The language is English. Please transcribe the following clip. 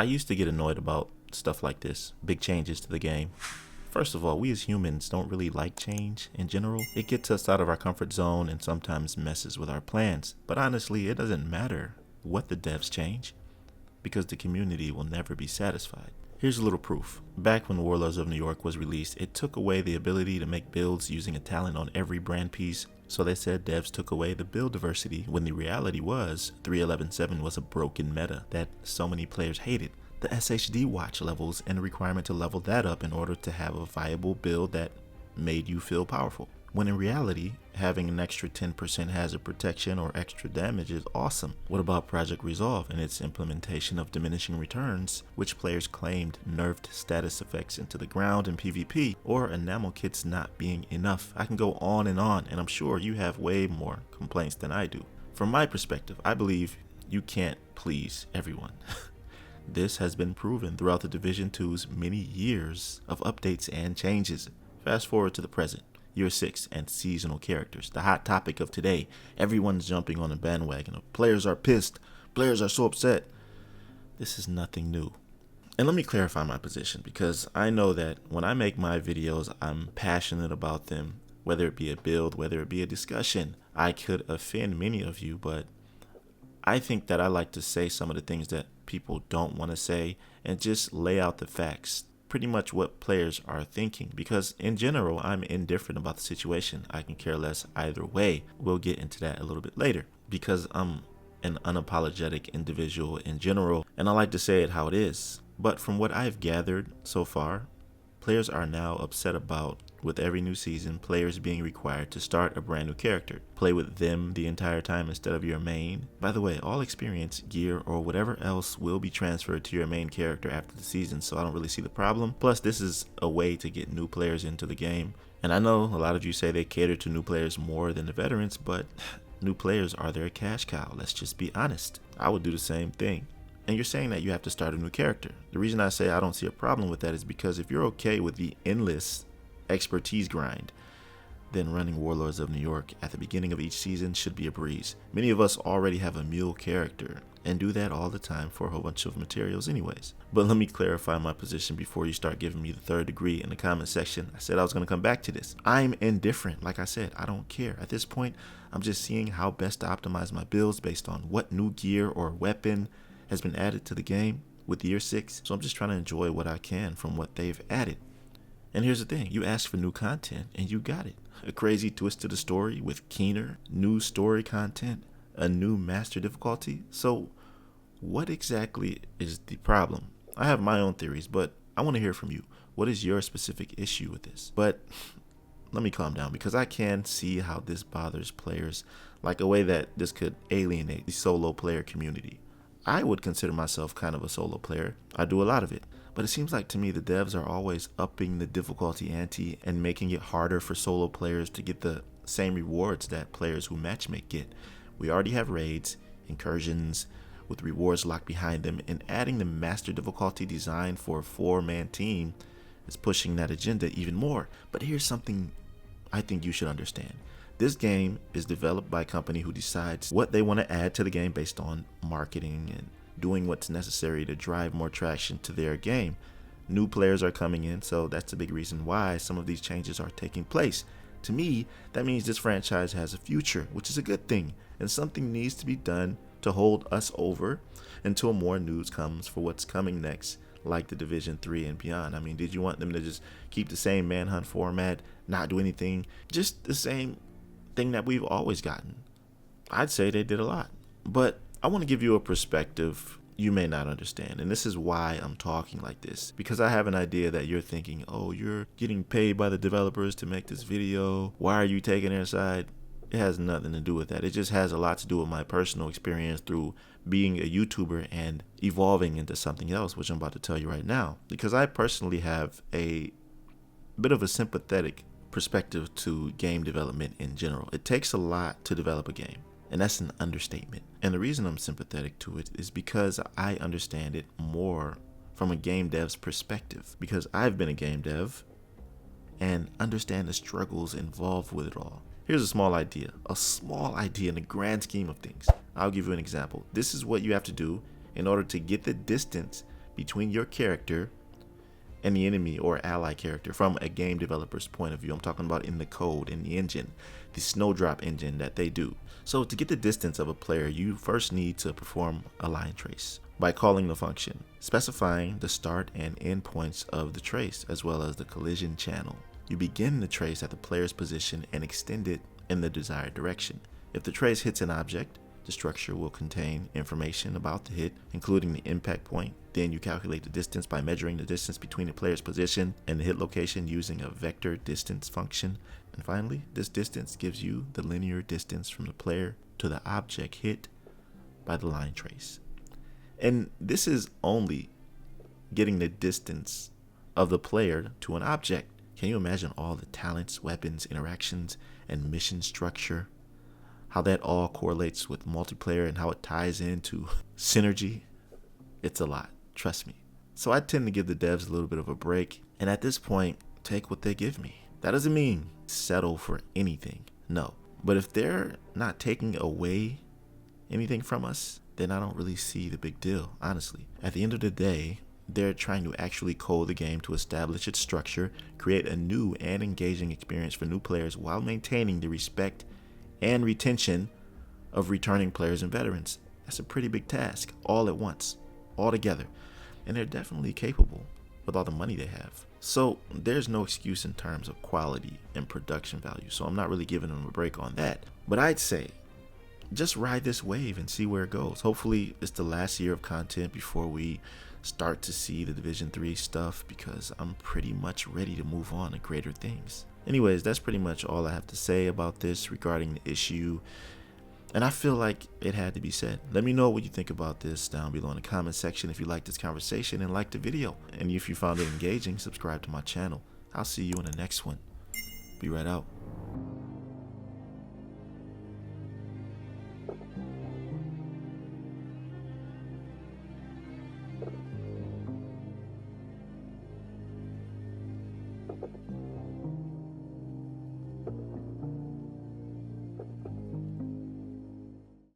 I used to get annoyed about stuff like this, big changes to the game. First of all, we as humans don't really like change in general. It gets us out of our comfort zone and sometimes messes with our plans. But honestly, it doesn't matter what the devs change, because the community will never be satisfied. Here's a little proof. Back when Warlords of New York was released, it took away the ability to make builds using a talent on every brand piece. So they said devs took away the build diversity, when the reality was 3.11.7 was a broken meta that so many players hated. The SHD watch levels and the requirement to level that up in order to have a viable build that made you feel powerful. When in reality, having an extra 10% hazard protection or extra damage is awesome. What about Project Resolve and its implementation of diminishing returns, which players claimed nerfed status effects into the ground in PvP, or enamel kits not being enough? I can go on, and I'm sure you have way more complaints than I do. From my perspective, I believe you can't please everyone. This has been proven throughout the Division 2's many years of updates and changes. Fast forward to the present. Year 6 and seasonal characters, the hot topic of today. Everyone's jumping on the bandwagon of players are pissed, players are so upset. This is nothing new. And let me clarify my position, because I know that when I make my videos, I'm passionate about them, whether it be a build, whether it be a discussion. I could offend many of you, but I think that I like to say some of the things that people don't want to say and just lay out the facts. Pretty much what players are thinking, because in general I'm indifferent about the situation. I can care less either way. We'll get into that a little bit later, because I'm an unapologetic individual in general, and I like to say it how it is. But from what I've gathered so far, players are now upset about, with every new season, players being required to start a brand new character, play with them the entire time instead of your main. By the way, all experience, gear, or whatever else will be transferred to your main character after the season, so I don't really see the problem. Plus, this is a way to get new players into the game. And I know a lot of you say they cater to new players more than the veterans, but new players are their cash cow. Let's just be honest. I would do the same thing. And you're saying that you have to start a new character. The reason I say I don't see a problem with that is because if you're okay with the endless expertise grind, then running Warlords of New York at the beginning of each season should be a breeze. Many of us already have a mule character and do that all the time for a whole bunch of materials anyways. But let me clarify my position before you start giving me the third degree in the comment section. I said I was going to come back to this. I'm indifferent. Like I said, I don't care. At this point, I'm just seeing how best to optimize my builds based on what new gear or weapon has been added to the game with year 6. So I'm just trying to enjoy what I can from what they've added. And here's the thing, you asked for new content and you got it. A crazy twist to the story with keener, new story content, a new master difficulty. So what exactly is the problem? I have my own theories, but I want to hear from you. What is your specific issue with this? But let me calm down, because I can see how this bothers players, like a way that this could alienate the solo player community. I would consider myself kind of a solo player. I do a lot of it. But it seems like to me the devs are always upping the difficulty ante and making it harder for solo players to get the same rewards that players who matchmake get. We already have raids, incursions, with rewards locked behind them, and adding the master difficulty design for a 4-man team is pushing that agenda even more. But here's something I think you should understand. This game is developed by a company who decides what they want to add to the game based on marketing and doing what's necessary to drive more traction to their game. New players are coming in, so that's a big reason why some of these changes are taking place. To me, that means this franchise has a future, which is a good thing, and something needs to be done to hold us over until more news comes for what's coming next, like the Division 3 and beyond. I mean, did you want them to just keep the same manhunt format, not do anything, just the same thing that we've always gotten? I'd say they did a lot, but I want to give you a perspective you may not understand, and this is why I'm talking like this, because I have an idea that you're thinking, oh, you're getting paid by the developers to make this video, why are you taking their side? It has nothing to do with that. It just has a lot to do with my personal experience through being a YouTuber and evolving into something else, which I'm about to tell you right now, because I personally have a bit of a sympathetic perspective to game development in general. It takes a lot to develop a game, and that's an understatement. And the reason I'm sympathetic to it is because I understand it more from a game dev's perspective, because I've been a game dev and understand the struggles involved with it all. Here's a small idea in the grand scheme of things. I'll give you an example. This is what you have to do in order to get the distance between your character and the enemy or ally character from a game developer's point of view. I'm talking about in the code, in the engine, the Snowdrop engine that they do. So to get the distance of a player, you first need to perform a line trace by calling the function, specifying the start and end points of the trace, as well as the collision channel. You begin the trace at the player's position and extend it in the desired direction. If the trace hits an object, the structure will contain information about the hit, including the impact point. Then you calculate the distance by measuring the distance between the player's position and the hit location using a vector distance function. And finally, this distance gives you the linear distance from the player to the object hit by the line trace. And this is only getting the distance of the player to an object. Can you imagine all the talents, weapons, interactions, and mission structure? How that all correlates with multiplayer and how it ties into synergy? It's a lot, trust me. So I tend to give the devs a little bit of a break, and at this point, take what they give me. That doesn't mean settle for anything, no. But if they're not taking away anything from us, then I don't really see the big deal, honestly. At the end of the day, they're trying to actually code the game to establish its structure, create a new and engaging experience for new players while maintaining the respect and retention of returning players and veterans. That's a pretty big task, all at once, all together. And they're definitely capable with all the money they have. So there's no excuse in terms of quality and production value. So I'm not really giving them a break on that. But I'd say just ride this wave and see where it goes. Hopefully it's the last year of content before we start to see the Division 3 stuff, because I'm pretty much ready to move on to greater things. Anyways, that's pretty much all I have to say about this regarding the issue, and I feel like it had to be said. Let me know what you think about this down below in the comment section if you liked this conversation and liked the video. And if you found it engaging, subscribe to my channel. I'll see you in the next one. Be right out.